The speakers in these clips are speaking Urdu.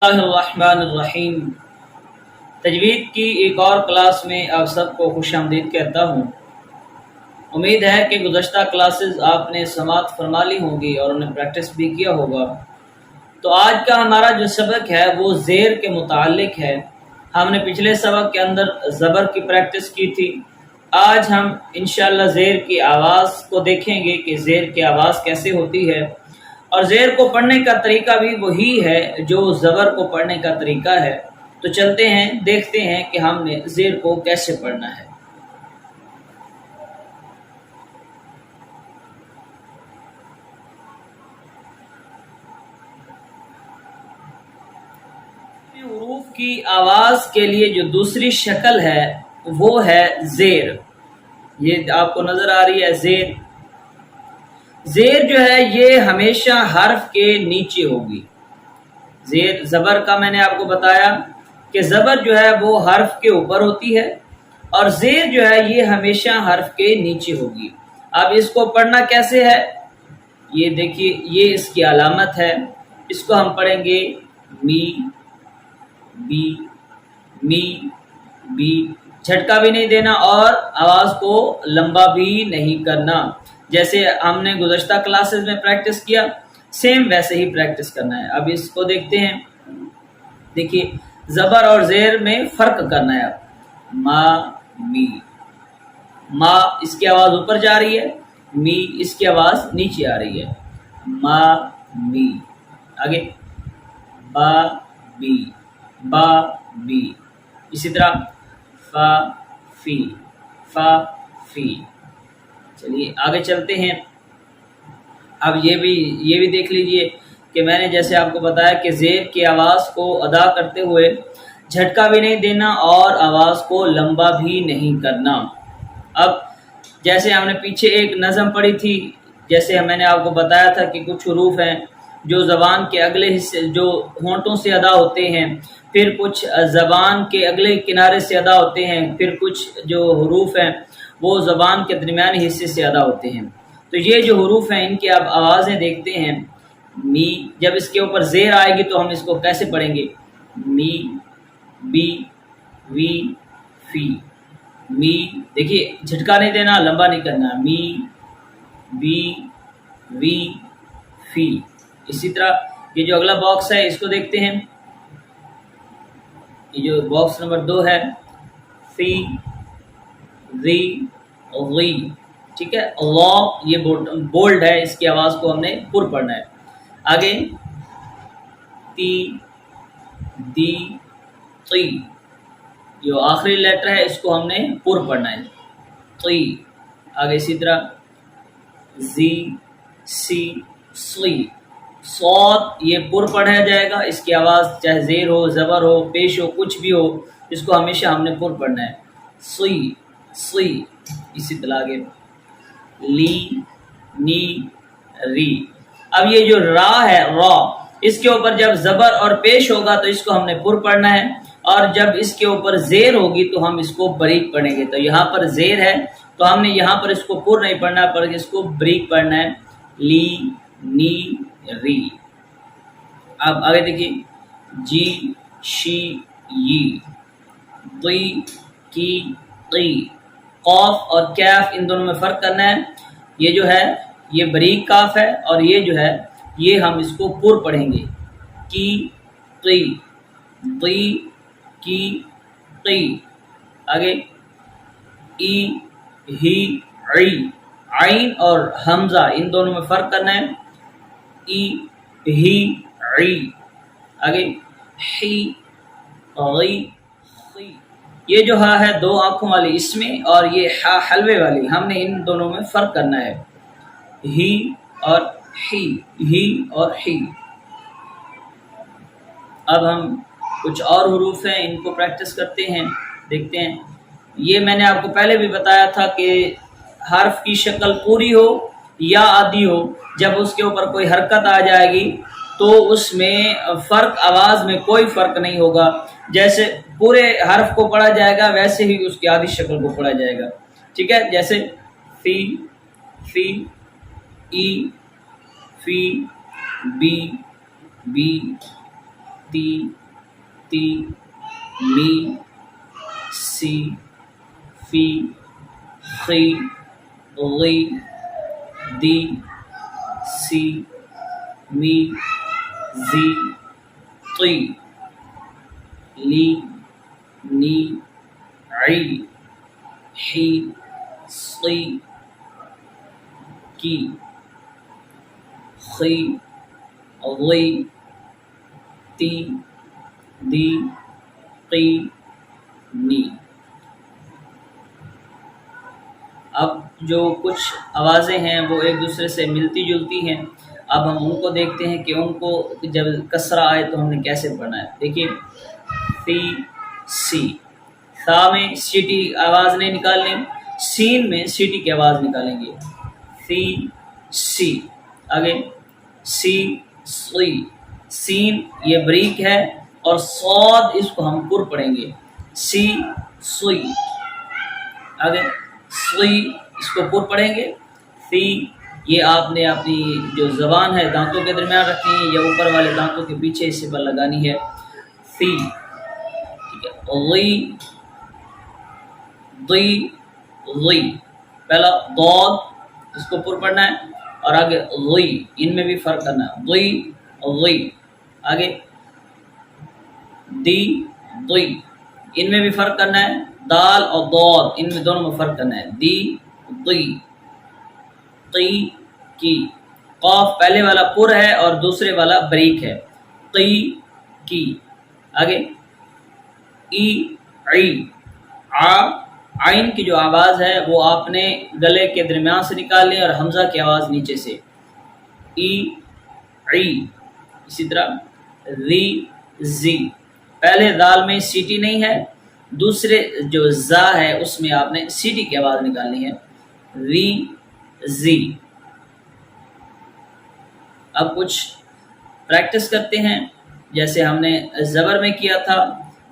اللہ الرحمن الرحیم۔ تجوید کی ایک اور کلاس میں آپ سب کو خوش آمدید کہتا ہوں۔ امید ہے کہ گزشتہ کلاسز آپ نے سماعت فرما لی ہوں گی اور انہیں پریکٹس بھی کیا ہوگا۔ تو آج کا ہمارا جو سبق ہے وہ زیر کے متعلق ہے۔ ہم نے پچھلے سبق کے اندر زبر کی پریکٹس کی تھی۔ آج ہم انشاءاللہ زیر کی آواز کو دیکھیں گے کہ زیر کی آواز کیسے ہوتی ہے، اور زیر کو پڑھنے کا طریقہ بھی وہی ہے جو زبر کو پڑھنے کا طریقہ ہے۔ تو چلتے ہیں، دیکھتے ہیں کہ ہم نے زیر کو کیسے پڑھنا ہے۔ حروف کی آواز کے لیے جو دوسری شکل ہے وہ ہے زیر۔ یہ آپ کو نظر آ رہی ہے زیر۔ زیر جو ہے یہ ہمیشہ حرف کے نیچے ہوگی۔ زیر زبر کا میں نے آپ کو بتایا کہ زبر جو ہے وہ حرف کے اوپر ہوتی ہے، اور زیر جو ہے یہ ہمیشہ حرف کے نیچے ہوگی۔ اب اس کو پڑھنا کیسے ہے، یہ دیکھیے، یہ اس کی علامت ہے۔ اس کو ہم پڑھیں گے می بی می بی، جھٹکا بھی نہیں دینا اور آواز کو لمبا بھی نہیں کرنا۔ جیسے ہم نے گزشتہ کلاسز میں پریکٹس کیا، سیم ویسے ہی پریکٹس کرنا ہے۔ اب اس کو دیکھتے ہیں، دیکھیے زبر اور زیر میں فرق کرنا ہے۔ اب ما می، ما اس کی آواز اوپر جا رہی ہے، می اس کی آواز نیچے آ رہی ہے۔ ما می، آگے با بی، با بی، اسی طرح فا فی، فا فی۔ چلیے آگے چلتے ہیں۔ اب یہ بھی دیکھ لیجئے کہ میں نے جیسے آپ کو بتایا کہ زیر کی آواز کو ادا کرتے ہوئے جھٹکا بھی نہیں دینا اور آواز کو لمبا بھی نہیں کرنا۔ اب جیسے ہم نے پیچھے ایک نظم پڑھی تھی، جیسے میں نے آپ کو بتایا تھا کہ کچھ حروف ہیں جو زبان کے اگلے حصے، جو ہونٹوں سے ادا ہوتے ہیں، پھر کچھ زبان کے اگلے کنارے سے ادا ہوتے ہیں، پھر کچھ جو حروف ہیں وہ زبان کے درمیانی حصے سے ادا ہوتے ہیں۔ تو یہ جو حروف ہیں ان کی آپ آوازیں دیکھتے ہیں۔ می، جب اس کے اوپر زیر آئے گی تو ہم اس کو کیسے پڑھیں گے؟ می بی وی فی، می، دیکھیے جھٹکا نہیں دینا، لمبا نہیں کرنا، می بی وی فی۔ اسی طرح یہ جو اگلا باکس ہے اس کو دیکھتے ہیں، یہ جو باکس نمبر 2 ہے، فی ری غی، ٹھیک ہے، اللہ یہ بولڈ ہے، اس کی آواز کو ہم نے پر پڑھنا ہے۔ آگے تی دی تی، جو آخری لیٹر ہے اس کو ہم نے پر پڑھنا ہے، تی۔ آگے اسی طرح زی سی سی، صاد یہ پر پڑھا جائے گا، اس کی آواز چاہے زیر ہو، زبر ہو، پیش ہو، کچھ بھی ہو، اس کو ہمیشہ ہم نے پر پڑھنا ہے، سی سی۔ اسی طرح آگے لی نی ری۔ اب یہ جو را ہے، را، اس کے اوپر جب زبر اور پیش ہوگا تو اس کو ہم نے پر پڑھنا ہے، اور جب اس کے اوپر زیر ہوگی تو ہم اس کو بریک پڑھیں گے۔ تو یہاں پر زیر ہے تو ہم نے یہاں پر اس کو پر نہیں پڑھنا، پر اس کو بریک پڑھنا ہے، لی نی ری۔ اب آگے دیکھیے جی شی یی، تی کی تی، قاف اور کیف ان دونوں میں فرق کرنا ہے۔ یہ جو ہے یہ بریک کاف ہے، اور یہ جو ہے یہ ہم اس کو پر پڑھیں گے، کی تی، تی کی تی۔ آگے ای ہی عی، عین اور حمزہ ان دونوں میں فرق کرنا ہے، ای ہی عی۔ آگے حی غی خی، یہ جو ہا ہے 2 آنکھوں والی اس میں، اور یہ ہا حلوے والی، ہم نے ان دونوں میں فرق کرنا ہے، ہی اور ہی، ہی اور ہی۔ اب ہم کچھ اور حروف ہیں ان کو پریکٹس کرتے ہیں، دیکھتے ہیں۔ یہ میں نے آپ کو پہلے بھی بتایا تھا کہ حرف کی شکل پوری ہو یا آدھی ہو، جب اس کے اوپر کوئی حرکت آ جائے گی تو اس میں فرق، آواز میں کوئی فرق نہیں ہوگا۔ جیسے پورے حرف کو پڑھا جائے گا ویسے ہی اس کی آدھی شکل کو پڑھا جائے گا، ٹھیک ہے۔ جیسے فی فی، ای فی، بی بی، تی تی می سی فی خی غی دی سی می زی طی لی نی عی حی صی کی خی غی تی دی قی نی۔ اب جو کچھ آوازیں ہیں وہ ایک دوسرے سے ملتی جلتی ہیں، اب ہم ان کو دیکھتے ہیں کہ ان کو جب کسرہ آئے تو ہم نے کیسے پڑھنا ہے۔ دیکھیے فی سی، ثا میں سیٹی آواز نہیں نکالنی، سین میں سیٹی کی آواز نکالیں گے، فی سی۔ آگے سی سی، سین یہ بریک ہے اور صاد اس کو ہم پر پڑھیں گے، سی سی۔ آگے سوئی اس کو پر پڑھیں گے، فی یہ آپ نے اپنی جو زبان ہے دانتوں کے درمیان رکھنی ہے یا اوپر والے دانتوں کے پیچھے اسے پر لگانی ہے، فی، ٹھیک ہے۔ غی ضی غی، پہلا ضاد اس کو پر پڑھنا ہے اور آگے غی، ان میں بھی فرق کرنا ہے، ضی غی۔ آگے دی ضی، ان میں بھی فرق کرنا ہے، دال اور ضاد ان میں دونوں میں فرق کرنا ہے، دی ضی قی کی۔ قاف پہلے والا پر ہے اور دوسرے والا بریک ہے، قی کی۔ آگے ای عی، عین کی جو آواز ہے وہ آپ نے گلے کے درمیان سے نکال لی اور حمزہ کی آواز نیچے سے، ای عی۔ اسی طرح ری زی، پہلے دال میں سیٹی نہیں ہے، دوسرے جو زا ہے اس میں آپ نے سیٹی کی آواز نکالنی ہے، ری زی۔ اب کچھ پریکٹس کرتے ہیں، جیسے ہم نے زبر میں کیا تھا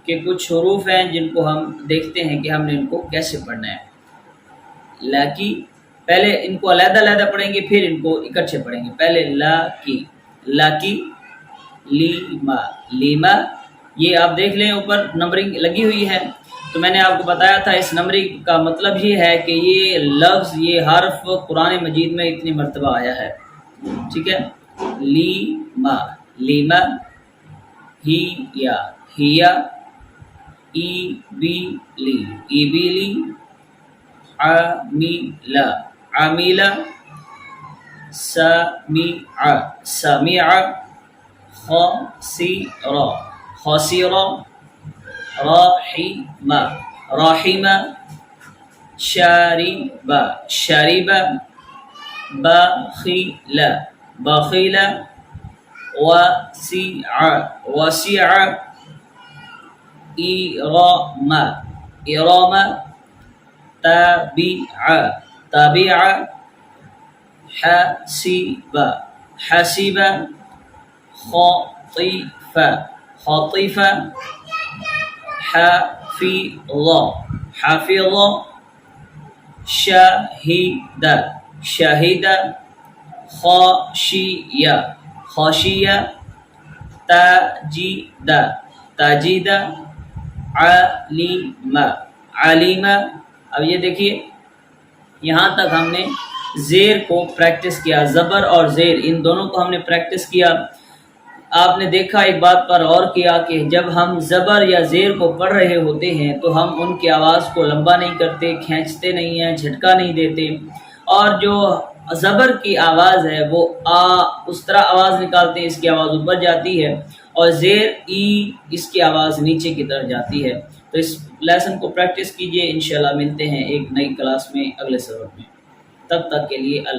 کہ کچھ حروف ہیں جن کو ہم دیکھتے ہیں کہ ہم نے ان کو کیسے پڑھنا ہے۔ لا کی، پہلے ان کو علیحدہ علیحدہ پڑھیں گے پھر ان کو اکٹھے پڑھیں گے، پہلے لا کی، لا کی، لیما لیما، یہ آپ دیکھ لیں اوپر نمبرنگ لگی ہوئی ہے، تو میں نے آپ کو بتایا تھا اس نمبرنگ کا مطلب یہ ہے کہ یہ لفظ، یہ حرف قرآن مجید میں اتنی مرتبہ آیا ہے، ٹھیک ہے۔ لیما لیما، ہی یا ہیا، ای بی لی ای بی لی، عامیلا عامیلا، سمیع سمیع، خاسرہ خاسرہ، راحمہ راحمہ، شاربہ شاربہ، بخیلہ بخیلہ، وسیع وسیع، ارم ارم، تابع تابع، حسیب حسیب، خاطف خاطف، حفظ حفظ، شهد شهد، خاشية خاشية، تجد تجد، علم علم۔ اب یہ دیکھیے یہاں تک ہم نے زیر کو پریکٹس کیا، زبر اور زیر ان دونوں کو ہم نے پریکٹس کیا۔ آپ نے دیکھا ایک بات پر غور کیا کہ جب ہم زبر یا زیر کو پڑھ رہے ہوتے ہیں تو ہم ان کی آواز کو لمبا نہیں کرتے، کھینچتے نہیں ہیں، جھٹکا نہیں دیتے، اور جو زبر کی آواز ہے وہ اس طرح آواز نکالتے ہیں، اس کی آواز اوپر جاتی ہے، اور زیر ای اس کی آواز نیچے کی طرف جاتی ہے۔ تو اس لیسن کو پریکٹس کیجئے، انشاءاللہ ملتے ہیں ایک نئی کلاس میں اگلے سبق میں، تب تک کے لیے اللہ